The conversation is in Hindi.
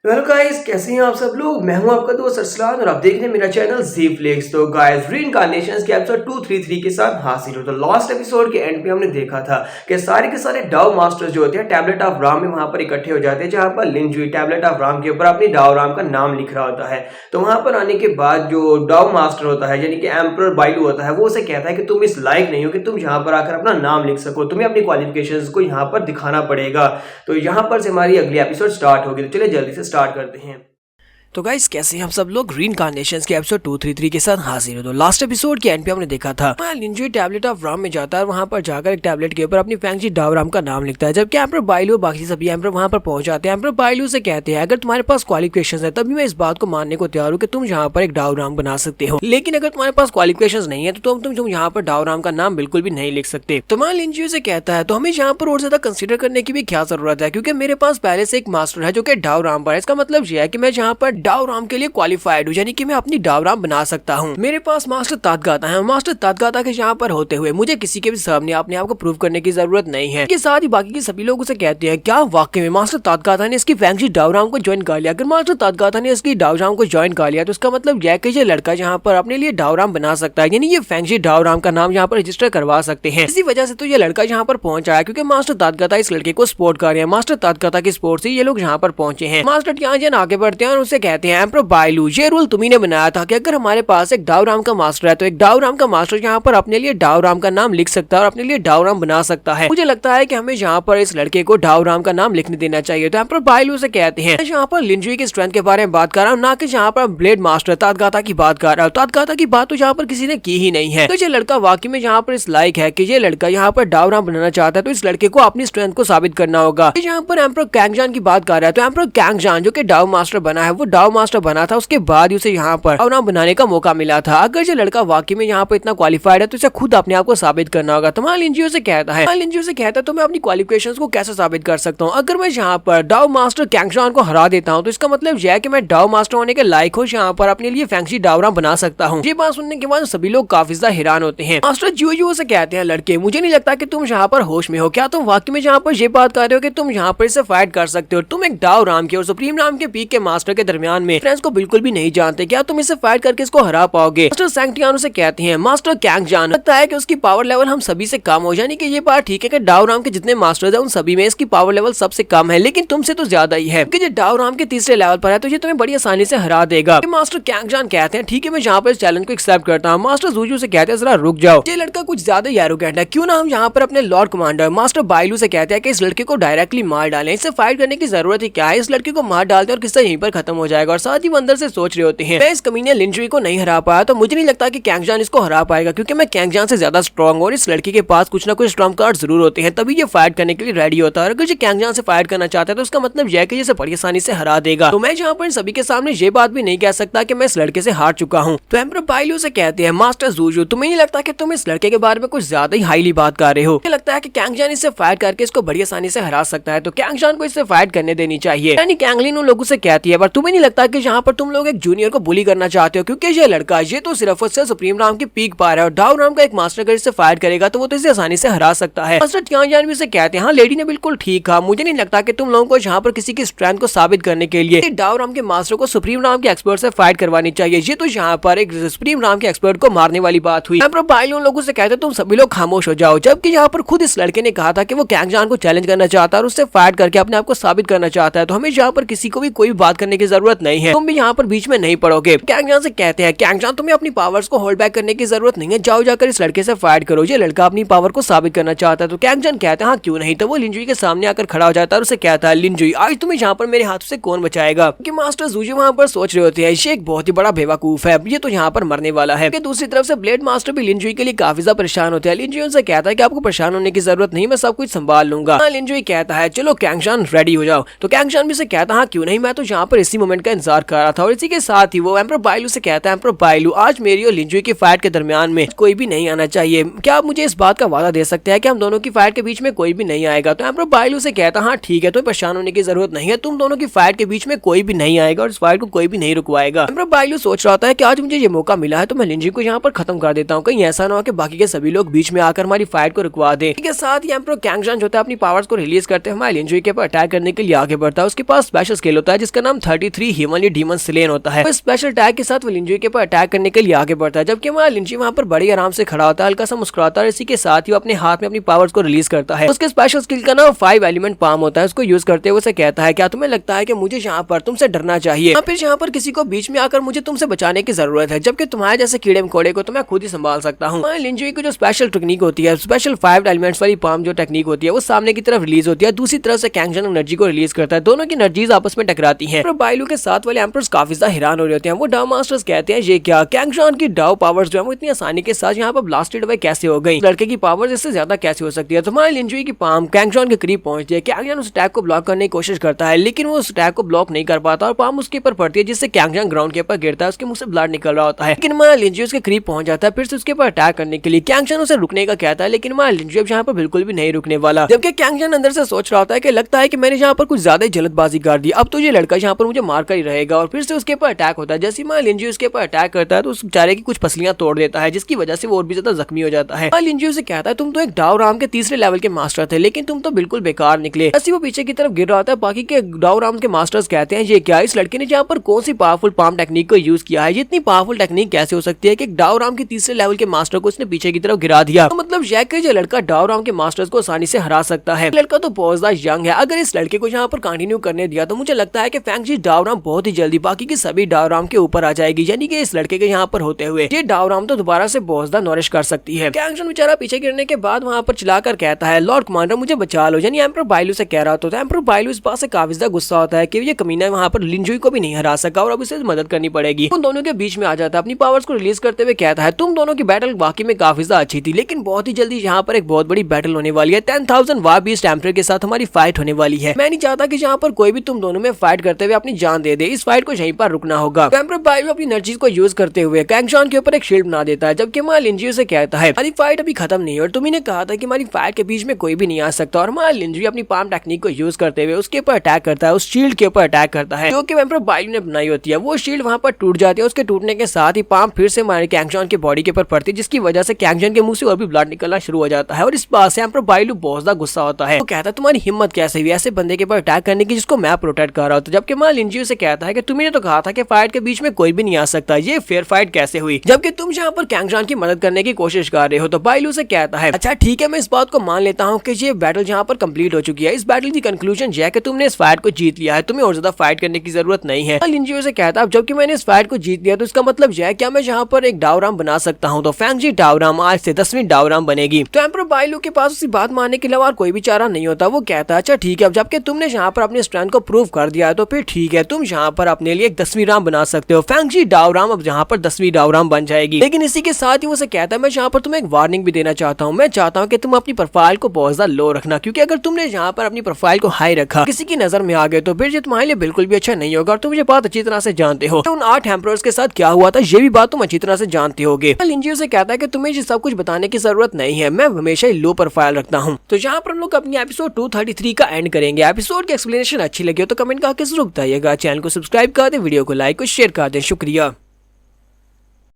वेल गाइस, कैसे हैं आप सब लोग। मैं हूं आपका दोस्त अरसलान और आप देख रहे हैं मेरा चैनल जी फ्लिक्स। तो गाइस, रीइंकार्नेशंस के एपिसोड 233 के साथ हाजिर हो। तो लास्ट एपिसोड के एंड पे हमने देखा था कि सारे के सारे डाव मास्टर्स जो होते हैं टैबलेट ऑफ राम में वहां पर इकट्ठे हो जाते हैं, जहां पर लिनजुई टैबलेट ऑफ राम के ऊपर अपनी डाव राम का नाम लिख रहा होता है। तो वहां पर आने के बाद जो डाव मास्टर होता है यानी कि एम्परर बाइलू होता है, वो उसे कहता है कि तुम इस लायक नहीं हो कि तुम यहाँ पर आकर अपना नाम लिख सको, तुम्हें अपनी क्वालिफिकेशंस को यहाँ पर दिखाना पड़ेगा। तो यहाँ पर से हमारी अगली एपिसोड स्टार्ट होगी। तो चलिए जल्दी से स्टार्ट करते हैं। तो गाइस, कैसे हैं हम सब लोग। रीइंकार्नेशंस के एपिसोड 233 के साथ हाजिर हो। तो लास्ट एपिसोड के एंड पे हमने देखा था लिनजुई टैबलेट ऑफ राम में जाता है और वहां पर जाकर एक टैबलेट के ऊपर अपनी फैंगजी डाव राम का नाम लिखता है। जबकि एम्परर बाइलू और बाकी सभी एम्परर वहां पर पहुंच जाते हैं। एम्परर बाइलू से कहते हैं अगर तुम्हारे पास क्वालिफिकेशंस है तभी मैं इस बात को मानने को तैयार हूँ कि तुम यहाँ पर एक डाव राम बना सकते हो, लेकिन अगर तुम्हारे पास क्वालिफिकेशंस नहीं है तो तुम यहाँ पर डाव राम का नाम बिल्कुल भी नहीं लिख सकते। तो मैं लिनजुई से कहता है तो हमें यहाँ पर और ज्यादा कंसिडर करने की भी क्या जरूरत है, क्योंकि मेरे पास पहले से एक मास्टर है जो कि डाव राम पर है। इसका मतलब यह है कि मैं यहाँ पर डाव राम के लिए क्वालिफाइड हूँ, यानी कि मैं अपनी डाव राम बना सकता हूँ। मेरे पास मास्टर तादगाता है। मास्टर तादगाता के यहाँ पर होते हुए मुझे किसी के भी सामने अपने आप को प्रूव करने की जरूरत नहीं है। इसके साथ ही बाकी के सभी लोग उसे कहते हैं क्या वाकई में मास्टर तादगाता ने इसकी फैंगजी डाव राम को ज्वाइन कर लिया। अगर मास्टर तादगाता ने इसकी डाव राम को ज्वाइन कर लिया तो इसका मतलब यह कि ये लड़का यहाँ पर अपने लिए डाव राम बना सकता है, यानी ये फैंगजी डाव राम का नाम यहाँ पर रजिस्टर करवा सकते हैं। इसी वजह से तो ये लड़का यहाँ पर पहुंच आया, क्योंकि मास्टर तादगाता इस लड़के को सपोर्ट कर रहे हैं। मास्टर तादगाता की सपोर्ट से ये लोग यहाँ पर पहुंचे हैं। मास्टर टियानजिन आगे बढ़ते हैं और उसे कहते हैं एम्परर बाइलू, ये रूल तुम्ही ने बनाया था कि अगर हमारे पास एक डाव राम का मास्टर है तो एक डाव राम का मास्टर यहाँ पर अपने लिए डाव राम का नाम लिख सकता है और अपने लिए डाव राम बना सकता है। मुझे लगता है कि हमें यहाँ पर इस लड़के को डाव राम का नाम लिखने देना चाहिए। तो एम्परर बाइलू से कहते हैं यहाँ पर लिनजुई की स्ट्रेंथ के बारे में बात कर रहा हूँ, ना कि यहाँ पर ब्लेड मास्टर तादगाता की बात कर रहा हूँ। तादगाता की बात तो यहाँ पर किसी ने की ही नहीं है। तो ये लड़का वाकई में यहाँ पर इस लायक है कि ये लड़का यहाँ पर डाव राम बनाना चाहता है, तो इस लड़के को अपनी स्ट्रेंथ को साबित करना होगा। यहाँ पर एम्परर कैंगजान की बात कर रहा है। तो एम्परर कैंगजान जो कि डाव मास्टर बना है, वो डाव मास्टर बना था, उसके बाद उसे यहाँ पर डाव राम बनाने का मौका मिला था। अगर ये लड़का वाकई में यहाँ पर इतना क्वालिफाइड है तो इसे खुद अपने आप को साबित करना होगा। तो लिनजुई से कहता है तो मैं अपनी क्वालिफिकेशंस को कैसे साबित कर सकता हूँ। अगर मैं यहाँ पर डाव मास्टर कैंगजान को हरा देता हूँ तो इसका मतलब यह है कि मैं डाव मास्टर होने के लायक हूँ, यहाँ पर अपने लिए फैंगजी डाव राम बना सकता हूँ। ये बात सुनने के बाद सभी लोग काफी ज्यादा हैरान होते हैं। मास्टर जियो से कहते हैं लड़के, मुझे नहीं लगता कि तुम यहाँ पर होश में हो। क्या तुम वाकई में यहाँ पर ये बात कर रहे हो कि तुम यहाँ पर इसे फाइट कर सकते हो? तुम एक डाव राम के और सुप्रीम राम के पीक के मास्टर के दरमियान में फ्रेंड्स को बिल्कुल भी नहीं जानते। क्या तुम इसे फाइट करके इसको हरा पाओगे? मास्टर सैंक्टियानो से कहते हैं मास्टर कैंगजान, लगता है कि उसकी पावर लेवल हम सभी से कम हो, यानी कि ये बात ठीक है कि डाव राम के जितने मास्टर्स हैं उन सभी में इसकी पावर लेवल सबसे कम है, लेकिन तुमसे तो ज्यादा ही है, क्योंकि ये डाव राम के तीसरे लेवल पर है तो ये तुम्हें बड़ी आसानी से हरा देगा। मास्टर कैंगजान कहते हैं ठीक है, मैं यहाँ पर इस चैलेंज को एक्सेप्ट करता हूँ। मास्टर जूजू से कहते हैं जरा रुक जाओ, ये लड़का कुछ ज्यादा ही एरोगेंट है, क्यों ना हम यहाँ पर अपने लॉर्ड कमांडर मास्टर बाइलू से कहते हैं कि इस लड़के को डायरेक्टली मार डालें, इससे फाइट करने की जरूरत ही क्या है, इस लड़के को मार डालते और किस्सा यहीं पर खत्म हो जाएगा। और साथ ही वो अंदर से सोच रहे होते हैं मैं इस कमीने लिनजुई को नहीं हरा पाया तो मुझे नहीं लगता कि कैंगजान इसको हरा पाएगा, क्योंकि मैं कैंगजान से ज्यादा स्ट्रॉन्ग और इस लड़के के पास कुछ ना कुछ ट्रम्प कार्ड जरूर होते हैं, तभी ये फाइट करने के लिए रेडी होता है। अगर ये कैंगजान से फाइट करना चाहता है तो उसका मतलब यह है कि इसे बड़ी आसानी से हरा देगा। तो मैं यहाँ पर सभी के सामने ये बात भी नहीं कह सकता कि मैं इस लड़के से हार चुका हूँ। तो एम्परर बाइलू से कहते हैं मास्टर जूजू, तुम्हें नहीं लगता कि तुम इस लड़के के बारे में कुछ ज्यादा ही हाईली बात कर रहे हो? मुझे लगता है कि कैंगजान इससे फाइट करके इसको बड़ी आसानी से हरा सकता है, तो कैंगजान को इससे फाइट करने देनी चाहिए। यानी कैंगलिन उन लोगों से कहती है पर तुम्हें नहीं लगता कि यहाँ पर तुम लोग एक जूनियर को बुली करना चाहते हो, क्योंकि ये लड़का ये तो सिर्फ उससे सुप्रीम राम की पीक पार है और डाव राम का एक मास्टर अगर इससे फाइट करेगा तो वो तो इसे आसानी से हरा सकता है। मास्टर टियानजिन भी इसे कहते हैं हाँ लेडी ने बिल्कुल ठीक कहा, मुझे नहीं लगता कि तुम लोगों को यहाँ पर किसी की स्ट्रेंथ को साबित करने के लिए डाव राम के मास्टर को सुप्रीम राम के एक्सपर्ट से फाइट करवानी चाहिए। ये तो यहाँ पर एक सुप्रीम राम के एक्सपर्ट को मारने वाली बात हुई। एम्परर बाइलू उन लोगों से कहते तुम सभी लोग खामोश हो जाओ, जबकि यहाँ पर खुद इस लड़के ने कहा था कि वो कैंगजान को चैलेंज करना चाहता है और उससे फाइट करके अपने आप को साबित करना चाहता है, तो हमें यहाँ पर किसी को भी कोई बात करने की जरूरत नहीं है, तुम भी यहाँ पर बीच में नहीं पड़ोगे। कैंगजान से कहते हैं कैंगजान तुम्हें अपनी पावर्स को होल्ड बैक करने की जरूरत नहीं है, जाओ जाकर इस लड़के से फाइट करो, ये लड़का अपनी पावर को साबित करना चाहता है। तो कैंगजान कहते हैं हाँ क्यों नहीं, तो वो लिनजुई के सामने आकर खड़ा हो जाता है और उसे कहता है लिनजुई आज तुम्हें यहाँ पर मेरे हाथ से कौन बचाएगा। कि मास्टर जूजू वहाँ पर सोच रहे होते हैं ये एक बहुत ही बड़ा बेवकूफ है, ये तो यहाँ पर मरने वाला है। दूसरी तरफ से ब्लेड मास्टर भी लिनजुई के लिए काफी ज्यादा परेशान होते हैं। लिनजुई उनसे कहता है कि आपको परेशान होने की जरूरत नहीं, मैं सब कुछ संभाल लूंगा। लिनजुई कहता है चलो कैंगजान रेडी हो जाओ, तो कैंगजान भी से कहता है हाँ क्यों नहीं, मैं तो यहाँ पर इसी मोमेंट मोमेंट का इंतजार कर रहा था। और इसी के साथ ही वो एम्परर बाइलू से कहता है, एम्परर बाइलू आज मेरी और लिंजुई की फाइट के दरमियान में कोई भी नहीं आना चाहिए, क्या आप मुझे इस बात का वादा दे सकते हैं कि हम दोनों की फाइट के बीच में कोई भी नहीं आएगा। तो एम्परर बाइलू से कहता हाँ ठीक है, तो परेशान होने की जरूरत नहीं है, तुम दोनों की फाइट के बीच में कोई भी नहीं आएगा और इस फाइट को कोई भी नहीं रुकवाएगा। एम्परर बाइलू सोच रहा है कि आज मुझे ये मौका मिला है तो मैं लिंजुई को यहाँ पर खत्म कर देता हूँ, कहीं ऐसा ना हो कि बाकी के सभी लोग बीच में आकर हमारी फाइट को रुकवा दे। इसके साथ ही एम्परर कैंगजन जो होता है अपनी पावर्स को रिलीज करते हैं हमारे लिंजुई के ऊपर अटैक करने के लिए आगे बढ़ता है। उसके पास स्पेशल स्किल होता है जिसका नाम 33 हेवनली डीमन स्लेन होता है। स्पेशल अटैक के साथ वो लिंजुई के ऊपर अटैक करने के लिए आगे बढ़ता है, जबकि हमारा लिंजुई वहाँ पर बड़ी आराम से खड़ा होता है, हल्का सा मुस्कुराता है। इसी के साथ ही वो अपने हाथ में अपनी पावर्स को रिलीज करता है। उसके स्पेशल स्किल का नाम 5 एलिमेंट पाम होता है। उसको यूज करते हुए उसे कहता है क्या तुम्हें लगता है कि मुझे यहाँ पर तुमसे डरना चाहिए या फिर यहाँ पर किसी को बीच में आकर मुझे तुमसे बचाने की जरूरत है, जबकि तुम्हारे जैसे कीड़े मकोड़े को तो मैं खुद ही संभाल सकता हूँ। लिंजुई की जो स्पेशल टेक्निक होती है, स्पेशल 5 एलिमेंट्स वाली पाम जो टेक्निक होती है वो सामने की तरफ रिलीज होती है, दूसरी तरफ से कैंगजन एनर्जी को रिलीज करता है। दोनों की एनर्जीज आपस में टकराती हैं। बाइलू के साथ वाले एम्परर्स काफी ज्यादा हैरान हो रहे होते हैं। वो डाउ मास्टर्स कहते हैं ये क्या, कैंगजन की डाउ पावर्स जो है वो इतनी आसानी के साथ यहाँ पर ब्लास्टेड अवे कैसे हो गई, लड़के की पावर्स इससे ज्यादा कैसे हो सकती है। तो हमारे लिंजुई की पाम कैंगजन के करीब पहुंचती है। कैंगजन उस अटैक को ब्लॉक करने की कोशिश करता है लेकिन वो उस अटैक को ब्लॉक नहीं कर पाता और पाम उसके ऊपर पड़ती है जिससे कैंगजन ग्राउंड के ऊपर गिरता है, उसके मुंह से ब्लड निकल रहा होता है। लेकिन हमारा लिंजुई उसके करीब पहुंच जाता है फिर से उसके ऊपर अटैक करने के लिए। कैंगजन उसे रुकने का कहता है लेकिन हमारा लिंजुई यहाँ पर बिल्कुल भी नहीं रुकने वाला, जबकि कैंगजन अंदर से सोच रहा होता है कि लगता है कि मैंने यहाँ पर कुछ ज्यादा जल्दबाजी कर दी, अब तो ये लड़का यहाँ पर मुझे मार कर ही रहेगा। और फिर से उसके ऊपर अटैक होता है। जैसे ही लिंजुई उसके ऊपर अटैक करता है तो उस बेचारे की कुछ पसलियां तोड़ देता है जिसकी वजह से वो और भी ज्यादा जख्मी हो जाता है। लिंजुई से कहता है तुम तो एक डाउ राम के तीसरे लेवल के मास्टर थे लेकिन तुम तो बिल्कुल बेकार निकले। ऐसे वो पीछे की तरफ गिर रहा था। बाकी के डाउ राम के मास्टर्स कहते हैं ये क्या, इस लड़के ने यहाँ पर कौन सी पावरफुल पाम टेक्निक को यूज किया है, ये इतनी पावरफुल टेक्निक कैसे हो सकती है कि डाउ राम के तीसरे लेवल के मास्टर को इसने पीछे की तरफ गिरा दिया। तो मतलब यह कि ये लड़का डाउ राम के मास्टर्स को आसानी से हरा सकता है। लड़का तो बहुत ज्यादा यंग है, अगर इस लड़के को यहाँ पर कंटिन्यू करने दिया तो मुझे लगता है कि फैंगजी डाउ राम बहुत ही जल्दी बाकी के सभी डाउ राम के ऊपर आ जाएगी, यानी कि इस लड़के के यहाँ पर होते हुए ये डाउ राम तो दोबारा से बहुत ज्यादा नॉरिश कर सकती है। कैंगजन बेचारा पीछे गिरने के बाद वहाँ पर चिल्लाकर कहता है लॉर्ड कमांडर मुझे बचा लो, यानी एम्परर बाइलू से कह रहा होता है। एम्परर बाइलू इस बात से काफी ज्यादा गुस्सा होता है कि ये कमीना वहाँ पर लिंजुई को भी नहीं हरा सका और अब उसे मदद करनी पड़ेगी। उन दोनों के बीच में आ जाता है, अपनी पावर्स को रिलीज करते हुए कहता है तुम दोनों की बैटल वाकई में काफी ज्यादा अच्छी थी लेकिन बहुत ही जल्दी यहाँ पर एक बहुत बड़ी बैटल होने वाली है। 10,000 वार बीस्ट एम्परर के साथ हमारी फाइट होने वाली है। मैं नहीं चाहता कि यहाँ पर कोई भी तुम दोनों में फाइट करते हुए अपनी जान दे दे, इस फाइट को यहीं पर रुकना होगा। एम्परर बाइलू अपनी एनर्जी को यूज करते हुए कैंगजन के ऊपर एक शील्ड बना देता है, जबकि हमारा लिंजुई से कहता है हमारी फाइट अभी खत्म नहीं है और तुम्ही ने कहा था कि हमारी फाइट के बीच में कोई भी नहीं आ सकता। और हमारा लिंजुई अपनी पाम टेक्निक को यूज करते हुए उसके ऊपर अटैक करता है, उस शील्ड के ऊपर अटैक करता है जो कि एम्परर बाइलू ने बनाई होती है। वो शील्ड वहाँ पर टूट जाती है, उसके टूटने के साथ ही पाम फिर से हमारे कैंगजन के बॉडी के ऊपर पड़ती है जिसकी वजह से कैंगजन के मुंह से और भी ब्लड निकलना शुरू हो जाता है। और इस बात से एम्परर बाइलू बहुत ज्यादा गुस्सा होता है। वो कहता है तुम्हारी हिम्मत कैसे हुई ऐसे बंदे के ऊपर अटैक करने की जिसको मैं प्रोटेक्ट कर रहा हूँ। जबकि हमारा लिंजुई से कहता है कि तुमने तो कहा था कि फाइट के बीच में कोई भी नहीं आ सकता, ये फेयर फाइट कैसे हुई जबकि तुम यहाँ पर कैंगजन की मदद करने की कोशिश कर रहे हो। तो बाइलू से कहता है अच्छा ठीक है मैं इस बात को मान लेता हूँ कि ये बैटल यहाँ पर कंप्लीट हो चुकी है, इस बैटल की कंक्लूजन यह है कि तुमने इस फाइट को जीत लिया है, तुम्हें और ज्यादा फाइट करने की जरूरत नहीं है। लिंजुई से कहता है जबकि मैंने इस फाइट को जीत लिया तो इसका मतलब यह है क्या मैं यहाँ पर एक डाउ राम बना सकता हूँ। तो फैंगजी डाउ राम आज से 10वीं डाउ राम बनेगी। तो एम्परर बाइलू के पास उसी बात मानने के अलावा कोई भी चारा नहीं होता। वो कहता है अच्छा ठीक है अब जबकि तुमने यहाँ पर अपने स्ट्रेंथ को प्रूव कर दिया है तो फिर ठीक है तुम यहाँ पर अपने लिए एक 10वीं राम बना सकते हो। फैंगजी डाउ राम अब यहाँ पर 10वीं डाउ राम बन जाएगी। लेकिन इसी के साथ ही वो कहता है मैं यहाँ पर तुम्हें एक वार्निंग भी देना चाहता हूँ, मैं चाहता हूँ कि तुम अपनी प्रोफाइल को बहुत ज्यादा लो रखना, क्योंकि अगर तुमने यहाँ पर अपनी प्रोफाइल को हाई रखा किसी की नजर में आ गए तो फिर ये तुम्हारे लिए बिल्कुल भी अच्छा नहीं होगा। और तुम ये बात अच्छी तरह से जानते हो उन 8 एम्परर्स के साथ क्या हुआ था, ये भी बात तुम अच्छी तरह से जानते होगे। लिंजुई से कहता है कि तुम्हें ये सब कुछ बताने की जरूरत नहीं है, मैं हमेशा ही लो प्रोफाइल रखता हूँ। तो यहाँ पर हम लोग अपनी एपिसोड 233 का एंड करेंगे। एपिसोड की एक्सप्लेनेशन अच्छी लगी हो तो कमेंट करके जरूर बताइएगा। चैनल को सब्सक्राइब कर दे, वीडियो को लाइक और शेयर कर दे। शुक्रिया।